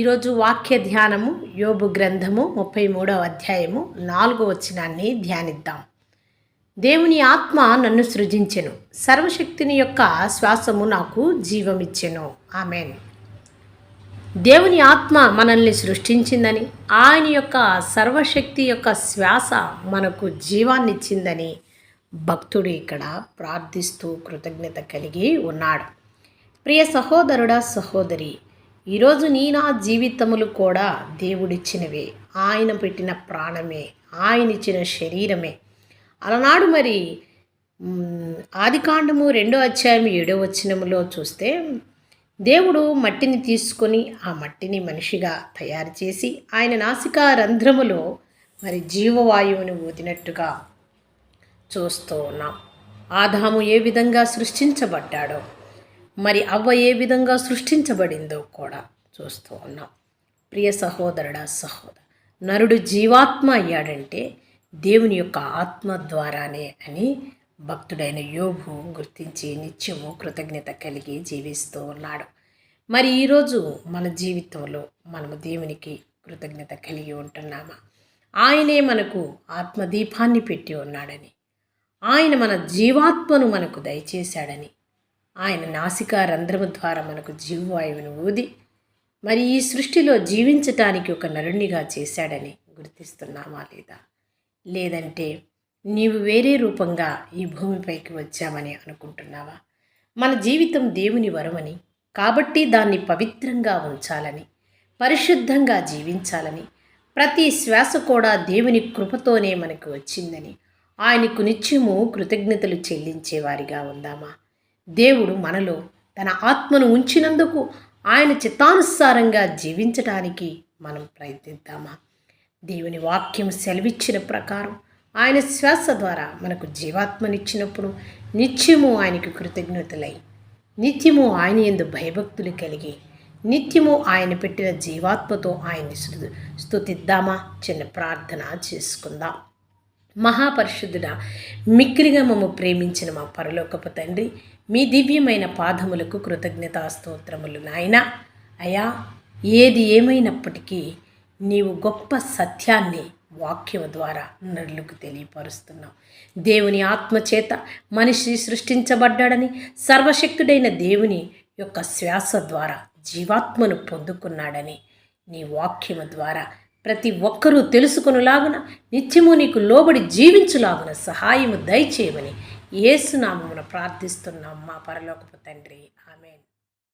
ఈరోజు వాక్య ధ్యానము యోబు గ్రంథము 33వ అధ్యాయము 4వ వచనాన్ని ధ్యానిద్దాం. దేవుని ఆత్మ నన్ను సృజించెను, సర్వశక్తిని యొక్క శ్వాసము నాకు జీవమిచ్చెను. ఆమేన్. దేవుని ఆత్మ మనల్ని సృష్టించిందని, ఆయన యొక్క సర్వశక్తి యొక్క శ్వాస మనకు జీవాన్నిచ్చిందని భక్తుడు ఇక్కడ ప్రార్థిస్తూ కృతజ్ఞత కలిగి ఉన్నాడు. ప్రియ సహోదరుడా, సహోదరి, ఈరోజు నా జీవితములు కూడా దేవుడిచ్చినవే, ఆయన పెట్టిన ప్రాణమే, ఆయన ఇచ్చిన శరీరమే. అలనాడు మరి ఆదికాండము 2వ అధ్యాయం 7వ వచనములో చూస్తే, దేవుడు మట్టిని తీసుకొని ఆ మట్టిని మనిషిగా తయారు చేసి ఆయన నాసికా రంధ్రములో మరి జీవవాయువుని ఊదినట్టుగా చూస్తూ ఉన్నాం. ఆదాము ఏ విధంగా సృష్టించబడ్డాడో, మరి అవ్వ ఏ విధంగా సృష్టించబడిందో కూడా చూస్తూ ఉన్నాం. ప్రియ సహోదరుడా, సహోదరు, నరుడు జీవాత్మ అయ్యాడంటే దేవుని యొక్క ఆత్మ ద్వారానే అని భక్తుడైన యోబు గుర్తించి నిత్యము కృతజ్ఞత కలిగి జీవిస్తూ ఉన్నాడు. మరి ఈరోజు మన జీవితంలో మనము దేవునికి కృతజ్ఞత కలిగి ఉంటున్నామా? ఆయనే మనకు ఆత్మదీపాన్ని పెట్టి ఉన్నాడని, ఆయన మన జీవాత్మను మనకు దయచేశాడని, ఆయన నాసికా రంధ్రము ద్వారా మనకు జీవవాయువును ఊది మరి ఈ సృష్టిలో జీవించటానికి ఒక నరునిగా చేశాడని గుర్తిస్తున్నామా లేదా? లేదంటే నీవు వేరే రూపంగా ఈ భూమిపైకి వచ్చామని అనుకుంటున్నావా? మన జీవితం దేవుని వరమని, కాబట్టి దాన్ని పవిత్రంగా ఉంచాలని, పరిశుద్ధంగా జీవించాలని, ప్రతి శ్వాస కూడా దేవుని కృపతోనే మనకు వచ్చిందని ఆయనకు నిత్యము కృతజ్ఞతలు చెల్లించేవారిగా ఉందామా? దేవుడు మనలో తన ఆత్మను ఉంచినందుకు ఆయన చిత్తానుసారంగా జీవించడానికి మనం ప్రయత్నిద్దామా? దేవుని వాక్యం సెలవిచ్చిన ప్రకారం ఆయన శ్వాస ద్వారా మనకు జీవాత్మనిచ్చినప్పుడు నిత్యము ఆయనకు కృతజ్ఞతలై, నిత్యము ఆయన యందు భయభక్తులు కలిగి, నిత్యము ఆయన పెట్టిన జీవాత్మతో ఆయన్ని స్తుతిద్దామా? చిన్న ప్రార్థన చేసుకుందాం. మహాపరిశుద్ధుడా, మిక్కిలిగా మమ్ము ప్రేమించిన మా పరలోకపు తండ్రి, మీ దివ్యమైన పాదములకు కృతజ్ఞతా స్తోత్రములు నాయనా. అయా, ఏది ఏమైనప్పటికీ నీవు గొప్ప సత్యాన్ని వాక్యం ద్వారా నరులకు తెలియపరుస్తున్నావు. దేవుని ఆత్మచేత మనిషి సృష్టించబడ్డాడని, సర్వశక్తుడైన దేవుని యొక్క శ్వాస ద్వారా జీవాత్మను పొందుకున్నాడని నీ వాక్యము ద్వారా ప్రతి ఒక్కరూ తెలుసుకొనులాగున, నిత్యము నీకు లోబడి జీవించులాగున సహాయము దయచేయమని యేసు నామమున ప్రార్థిస్తున్నాం మా పరలోకపు తండ్రి. ఆమేన్.